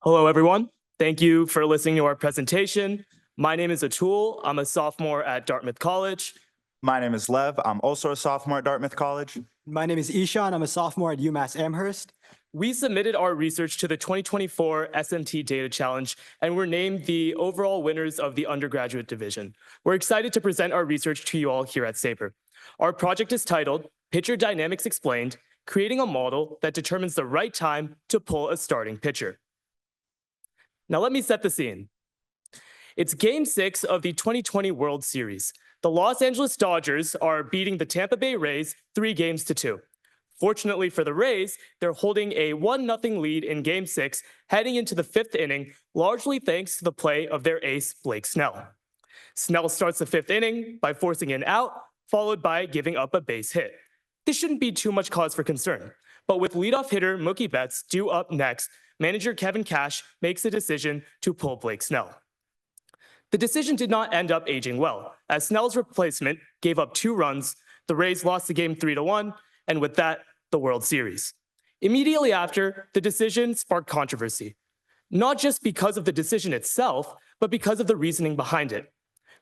Hello, everyone. Thank you for listening to our presentation. My name is Atul. I'm a sophomore at Dartmouth College. My name is Lev. I'm also a sophomore at Dartmouth College. My name is Ishan. I'm a sophomore at UMass Amherst. We submitted our research to the 2024 SMT Data Challenge, and we're named the overall winners of the undergraduate division. We're excited to present our research to you all here at SABR. Our project is titled Pitcher Dynamics Explained, creating a model that determines the right time to pull a starting pitcher. Now let me set the scene. It's Game 6 of the 2020 World Series. The Los Angeles Dodgers are beating the Tampa Bay Rays 3-2. Fortunately for the Rays, they're holding a 1-0 lead in Game 6, heading into the 5th inning, largely thanks to the play of their ace, Blake Snell. Snell starts the 5th inning by forcing an out, followed by giving up a base hit. This shouldn't be too much cause for concern, but with leadoff hitter Mookie Betts due up next, manager Kevin Cash makes the decision to pull Blake Snell. The decision did not end up aging well, as Snell's replacement gave up 2 runs, the Rays lost the game 3-1, and with that, the World Series. Immediately after, the decision sparked controversy, not just because of the decision itself, but because of the reasoning behind it.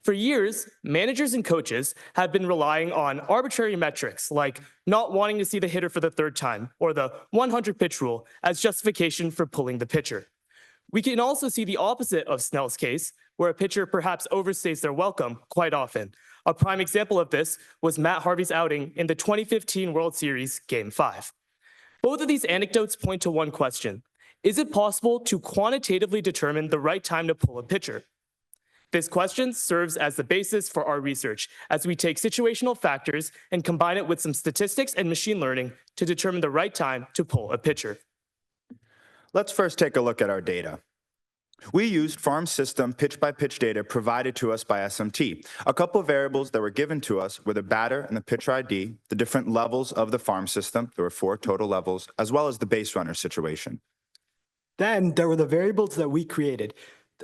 For years, managers and coaches have been relying on arbitrary metrics like not wanting to see the hitter for the 3rd time or the 100-pitch rule as justification for pulling the pitcher. We can also see the opposite of Snell's case, where a pitcher perhaps overstays their welcome quite often. A prime example of this was Matt Harvey's outing in the 2015 World Series Game 5. Both of these anecdotes point to one question. Is it possible to quantitatively determine the right time to pull a pitcher? This question serves as the basis for our research as we take situational factors and combine it with some statistics and machine learning to determine the right time to pull a pitcher. Let's first take a look at our data. We used farm system pitch-by-pitch data provided to us by SMT. A couple of variables that were given to us were the batter and the pitcher ID, the different levels of the farm system, there were 4 total levels, as well as the base runner situation. Then there were the variables that we created.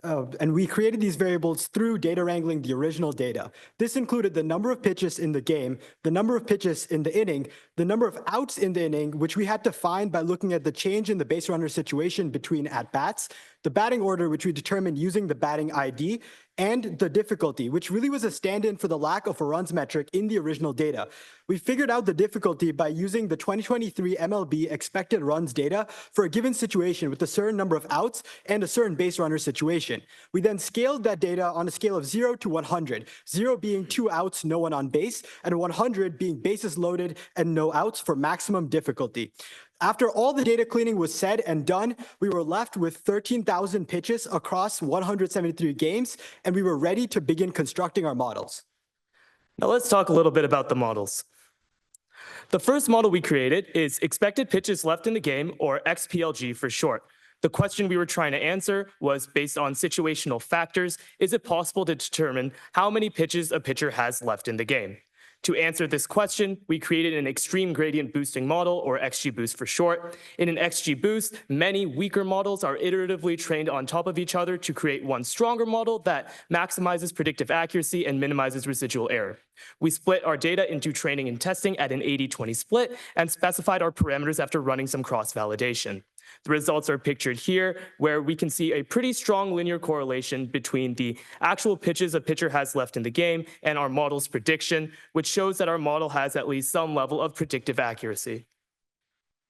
And we created these variables through data wrangling the original data. This included the number of pitches in the game, the number of pitches in the inning, the number of outs in the inning, which we had to find by looking at the change in the base runner situation between at-bats, the batting order, which we determined using the batting ID, and the difficulty, which really was a stand-in for the lack of a runs metric in the original data. We figured out the difficulty by using the 2023 MLB expected runs data for a given situation with a certain number of outs and a certain base runner situation. We then scaled that data on a scale of 0 to 100, 0 being 2 outs, no one on base, and 100 being bases loaded and no outs for maximum difficulty. After all the data cleaning was said and done, we were left with 13,000 pitches across 173 games, and we were ready to begin constructing our models. Now let's talk a little bit about the models. The first model we created is expected pitches left in the game, or XPLG for short. The question we were trying to answer was based on situational factors. Is it possible to determine how many pitches a pitcher has left in the game? To answer this question, we created an extreme gradient boosting model, or XGBoost for short. In an XGBoost, many weaker models are iteratively trained on top of each other to create one stronger model that maximizes predictive accuracy and minimizes residual error. We split our data into training and testing at an 80-20 split and specified our parameters after running some cross-validation. The results are pictured here, where we can see a pretty strong linear correlation between the actual pitches a pitcher has left in the game and our model's prediction, which shows that our model has at least some level of predictive accuracy.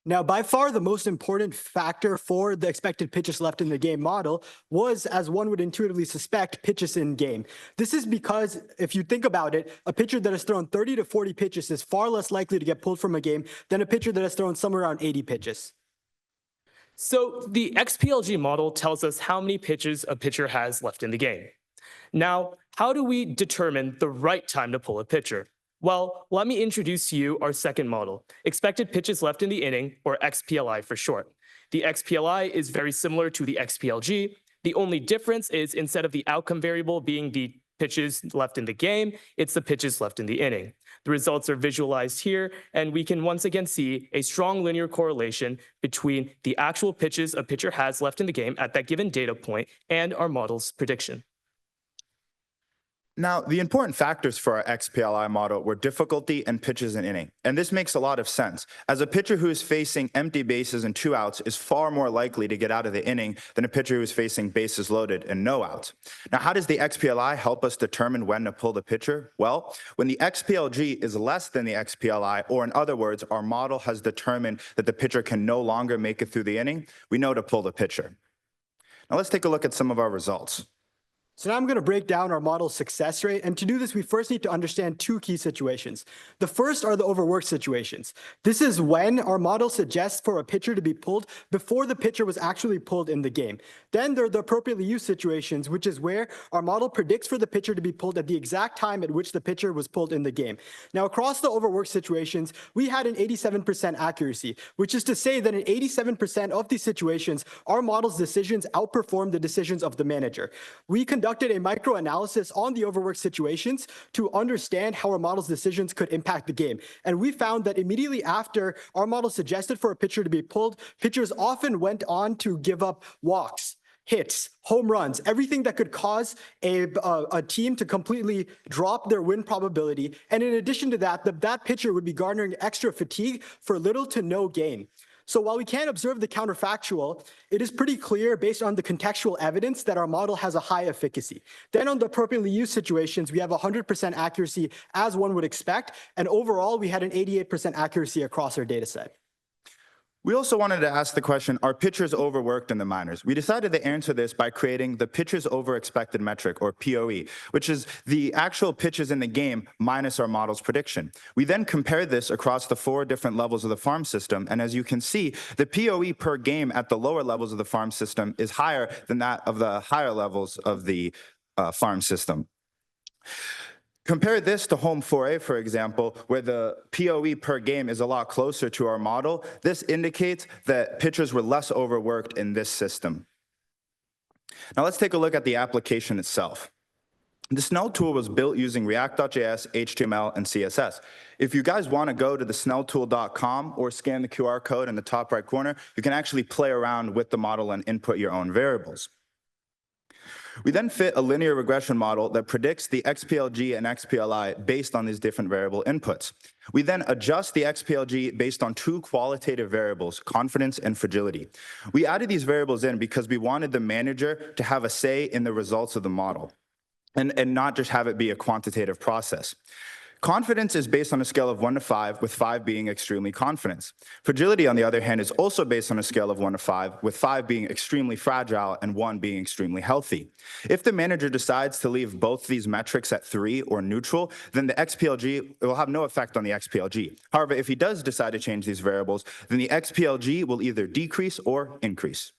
Now, by far the most important factor for the expected pitches left in the game model was, as one would intuitively suspect, pitches in game. This is because, if you think about it, a pitcher that has thrown 30 to 40 pitches is far less likely to get pulled from a game than a pitcher that has thrown somewhere around 80 pitches. So the XPLG model tells us how many pitches a pitcher has left in the game. Now, how do we determine the right time to pull a pitcher? Well, let me introduce to you our second model, expected pitches left in the inning, or XPLI for short. The XPLI is very similar to the XPLG. The only difference is instead of the outcome variable being the pitches left in the game, it's the pitches left in the inning. The results are visualized here, and we can once again see a strong linear correlation between the actual pitches a pitcher has left in the game at that given data point and our model's prediction. Now, the important factors for our XPLI model were difficulty and pitches in inning. And this makes a lot of sense, as a pitcher who is facing empty bases and 2 outs is far more likely to get out of the inning than a pitcher who is facing bases loaded and no outs. Now, how does the XPLI help us determine when to pull the pitcher? Well, when the XPLG is less than the XPLI, or in other words, our model has determined that the pitcher can no longer make it through the inning, we know to pull the pitcher. Now, let's take a look at some of our results. So now I'm going to break down our model's success rate. And to do this, we first need to understand 2 key situations. The first are the overworked situations. This is when our model suggests for a pitcher to be pulled before the pitcher was actually pulled in the game. Then there are the appropriately used situations, which is where our model predicts for the pitcher to be pulled at the exact time at which the pitcher was pulled in the game. Now, across the overworked situations, we had an 87% accuracy, which is to say that in 87% of these situations, our model's decisions outperformed the decisions of the manager. We conducted a micro-analysis on the overworked situations to understand how our model's decisions could impact the game. And we found that immediately after our model suggested for a pitcher to be pulled, pitchers often went on to give up walks, hits, home runs, everything that could cause a team to completely drop their win probability. And in addition to that, that pitcher would be garnering extra fatigue for little to no gain. So while we can't observe the counterfactual, it is pretty clear based on the contextual evidence that our model has a high efficacy. Then on the appropriately used situations, we have 100% accuracy as one would expect. And overall, we had an 88% accuracy across our data set. We also wanted to ask the question, are pitchers overworked in the minors? We decided to answer this by creating the pitches over expected metric, or POE, which is the actual pitches in the game minus our model's prediction. We then compared this across the 4 different levels of the farm system, and as you can see, the POE per game at the lower levels of the farm system is higher than that of the higher levels of the farm system. Compare this to Home 4A, for example, where the POE per game is a lot closer to our model. This indicates that pitchers were less overworked in this system. Now let's take a look at the application itself. The Snell tool was built using React.js, HTML, and CSS. If you guys want to go to the snelltool.com or scan the QR code in the top right corner, you can actually play around with the model and input your own variables. We then fit a linear regression model that predicts the XPLG and XPLI based on these different variable inputs. We then adjust the XPLG based on 2 qualitative variables, confidence and fragility. We added these variables in because we wanted the manager to have a say in the results of the model and not just have it be a quantitative process. Confidence is based on a scale of 1 to 5, with 5 being extremely confident. Fragility, on the other hand, is also based on a scale of 1 to 5, with 5 being extremely fragile and 1 being extremely healthy. If the manager decides to leave both these metrics at 3 or neutral, then the XPLG will have no effect on the XPLG. However, if he does decide to change these variables, then the XPLG will either decrease or increase.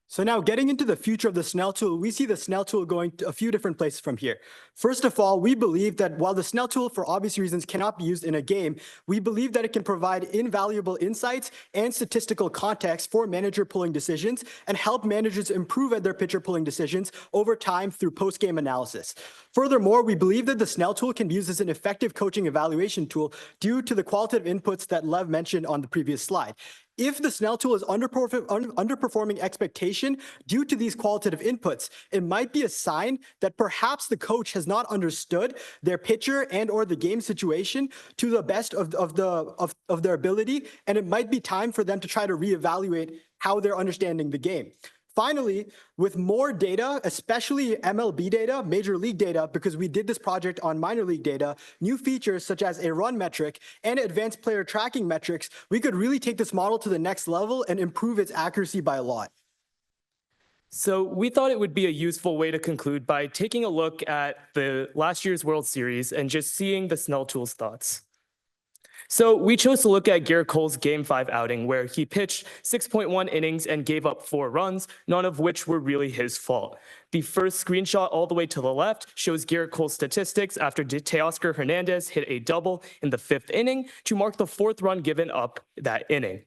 So now getting into the future of the Snell tool, we see the Snell tool going to a few different places from here. First of all, we believe that while the Snell tool, for obvious reasons, cannot be used in a game, we believe that it can provide invaluable insights and statistical context for manager pulling decisions and help managers improve at their pitcher pulling decisions over time through post-game analysis. Furthermore, we believe that the Snell tool can be used as an effective coaching evaluation tool due to the qualitative inputs that Lev mentioned on the previous slide. If the Snell tool is underperforming expectation due to these qualitative inputs, it might be a sign that perhaps the coach has not understood their pitcher and or the game situation to the best of their ability, and it might be time for them to try to reevaluate how they're understanding the game. Finally, with more data, especially MLB data, Major League data, because we did this project on minor league data, new features such as a run metric and advanced player tracking metrics, we could really take this model to the next level and improve its accuracy by a lot. So we thought it would be a useful way to conclude by taking a look at the last year's World Series and just seeing the Snell tool's thoughts. So we chose to look at Garrett Cole's Game 5 outing, where he pitched 6.1 innings and gave up 4 runs, none of which were really his fault. The first screenshot all the way to the left shows Garrett Cole's statistics after Teoscar Hernandez hit a double in the 5th inning to mark the 4th run given up that inning.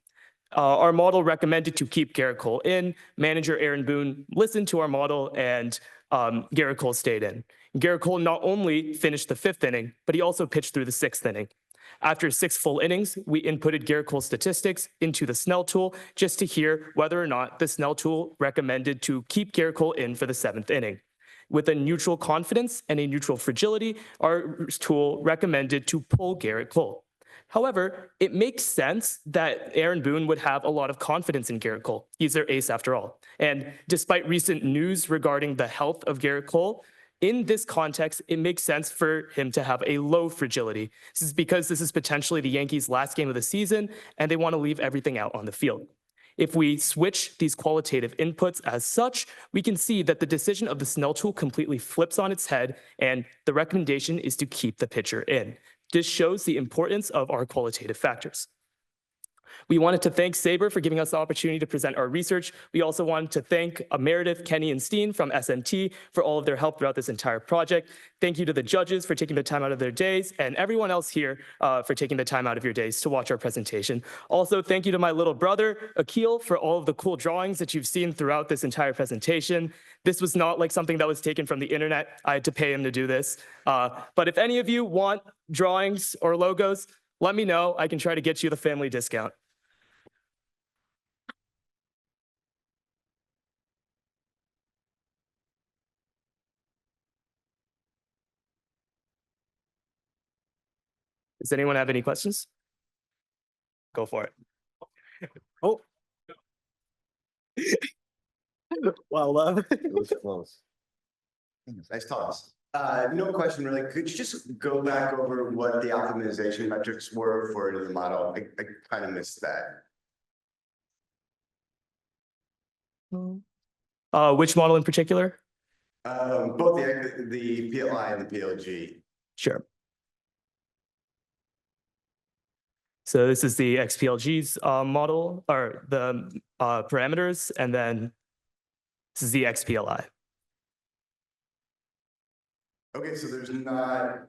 Our model recommended to keep Garrett Cole in. Manager Aaron Boone listened to our model, and Garrett Cole stayed in. Garrett Cole not only finished the 5th inning, but he also pitched through the 6th inning. After 6 full innings, we inputted Garrett Cole's statistics into the Snell tool just to hear whether or not the Snell tool recommended to keep Garrett Cole in for the 7th inning. With a neutral confidence and a neutral fragility, our tool recommended to pull Garrett Cole. However, it makes sense that Aaron Boone would have a lot of confidence in Garrett Cole. He's their ace after all. And despite recent news regarding the health of Garrett Cole, in this context, it makes sense for him to have a low fragility. This is because this is potentially the Yankees' last game of the season, and they want to leave everything out on the field. If we switch these qualitative inputs as such, we can see that the decision of the Snell tool completely flips on its head, and the recommendation is to keep the pitcher in. This shows the importance of our qualitative factors. We wanted to thank SABR for giving us the opportunity to present our research. We also wanted to thank Meredith, Kenny, and Steen from SMT for all of their help throughout this entire project. Thank you to the judges for taking the time out of their days, and everyone else here for taking the time out of your days to watch our presentation. Also, thank you to my little brother, Akil, for all of the cool drawings that you've seen throughout this entire presentation. This was not like something that was taken from the internet. I had to pay him to do this. But if any of you want drawings or logos, let me know. I can try to get you the family discount. Does anyone have any questions? Go for it. Oh. Well, It was close. Nice toss. No question really. Could you just go back over what the optimization metrics were for the model? I kind of missed that. Which model in particular? Both the PLI and the PLG. Sure. So this is the XPLG's model, or the parameters, and then this is the XPLI. Okay, so there's not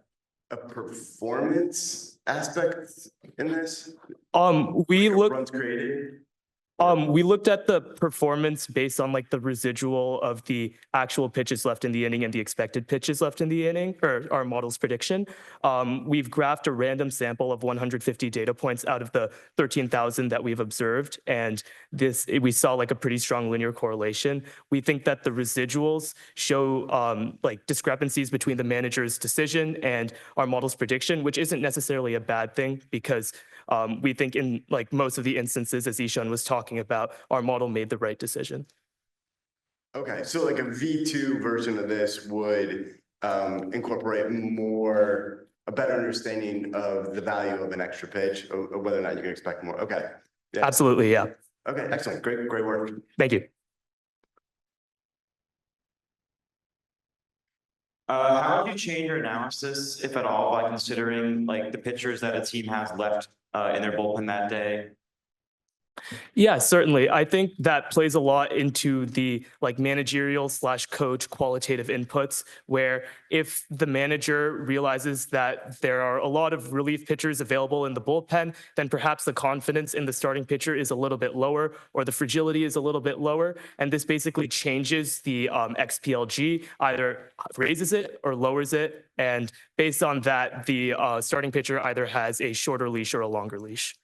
a performance aspect in this? We Like look. runs created? We looked at the performance based on like the residual of the actual pitches left in the inning and the expected pitches left in the inning, or our model's prediction. We've graphed a random sample of 150 data points out of the 13,000 that we've observed, and we saw like a pretty strong linear correlation. We think that the residuals show like discrepancies between the manager's decision and our model's prediction, which isn't necessarily a bad thing because we think in like most of the instances, as Ishan was talking about, our model made the right decision. Okay, so like a V2 version of this would incorporate a better understanding of the value of an extra pitch, or whether or not you can expect more. Okay. Yeah. Absolutely, yeah. Okay, excellent. Great work. Thank you. How would you change your analysis, if at all, by considering like the pitchers that a team has left in their bullpen that day? Yeah, certainly. I think that plays a lot into the like managerial / coach qualitative inputs, where if the manager realizes that there are a lot of relief pitchers available in the bullpen, then perhaps the confidence in the starting pitcher is a little bit lower, or the fragility is a little bit lower. And this basically changes the XPLG, either raises it or lowers it. And based on that, the starting pitcher either has a shorter leash or a longer leash.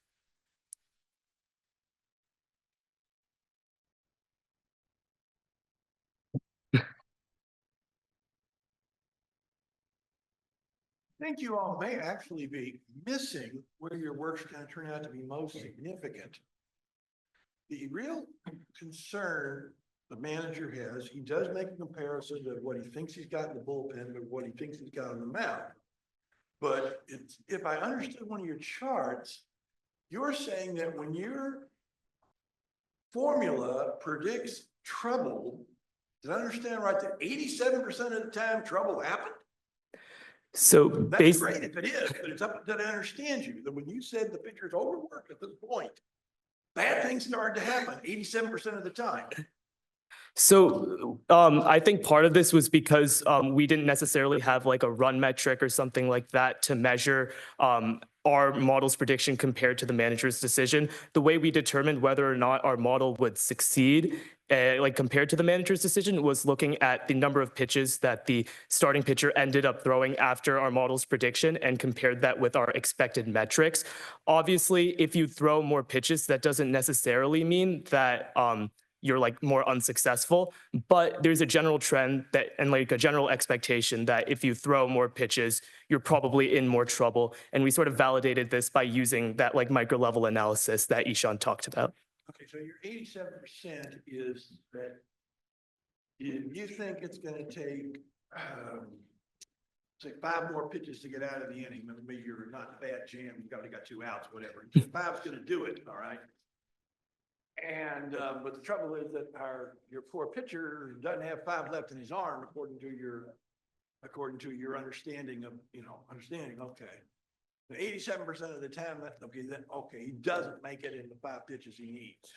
I think you all may actually be missing where your work's going to turn out to be most significant. The real concern the manager has, he does make a comparison of what he thinks he's got in the bullpen with what he thinks he's got on the mound. But if I understood one of your charts, you're saying that when your formula predicts trouble, did I understand right, that 87% of the time trouble happened? So That's great if it is, but it's up that I understand you, that when you said the pitcher's overworked at this point, bad things started to happen 87% of the time. So I think part of this was because we didn't necessarily have like a run metric or something like that to measure our model's prediction compared to the manager's decision. The way we determined whether or not our model would succeed, like compared to the manager's decision, was looking at the number of pitches that the starting pitcher ended up throwing after our model's prediction and compared that with our expected metrics. Obviously, if you throw more pitches, that doesn't necessarily mean that you're like more unsuccessful. But there's a general trend that, and like a general expectation that if you throw more pitches, you're probably in more trouble. And we sort of validated this by using that like micro level analysis that Ishan talked about. Okay, so your 87% is that you think it's gonna take, say 5 more pitches to get out of the inning. Maybe you're not a bad jam, you've already got 2 outs, whatever. 5's gonna do it, all right? And, but the trouble is that your poor pitcher doesn't have 5 left in his arm, according to your understanding of, understanding, okay. 87% of the time, he doesn't make it in the 5 pitches he needs.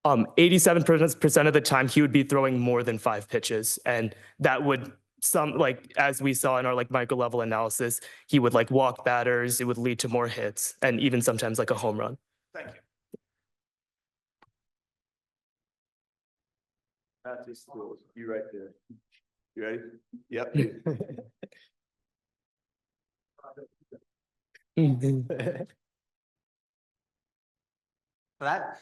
87% of the time he would be throwing more than 5 pitches, and that would as we saw in our like micro level analysis, he would like walk batters, it would lead to more hits, and even sometimes like a home run. Thank you. That's his schools. You right there. You ready? Yep. For that.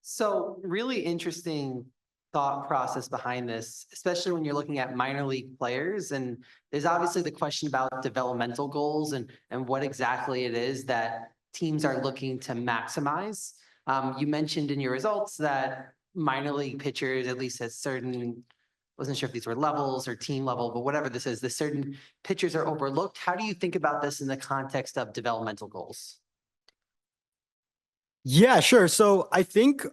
So really interesting thought process behind this, especially when you're looking at minor league players. And there's obviously the question about developmental goals and what exactly it is that teams are looking to maximize. You mentioned in your results that minor league pitchers, at least at certain, wasn't sure if these were levels or team level, but whatever this is, the certain pitchers are overlooked. How do you think about this in the context of developmental goals? Yeah, sure. So I think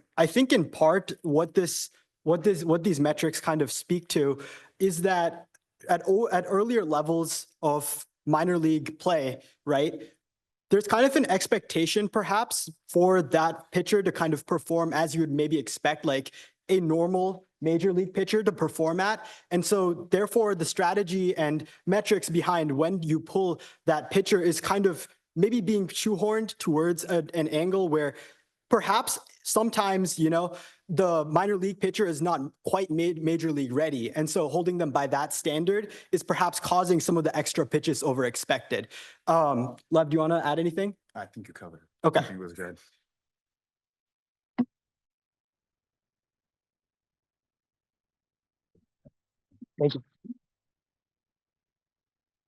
in part what these metrics kind of speak to is that at earlier levels of minor league play, right? There's kind of an expectation perhaps for that pitcher to kind of perform as you would maybe expect like a normal major league pitcher to perform at. And so therefore the strategy and metrics behind when you pull that pitcher is kind of maybe being shoehorned towards an angle where perhaps sometimes, the minor league pitcher is not quite major league ready. And so holding them by that standard is perhaps causing some of the extra pitches over expected. Lev, do you want to add anything? I think you covered it. Okay. I think it was good. Thank you.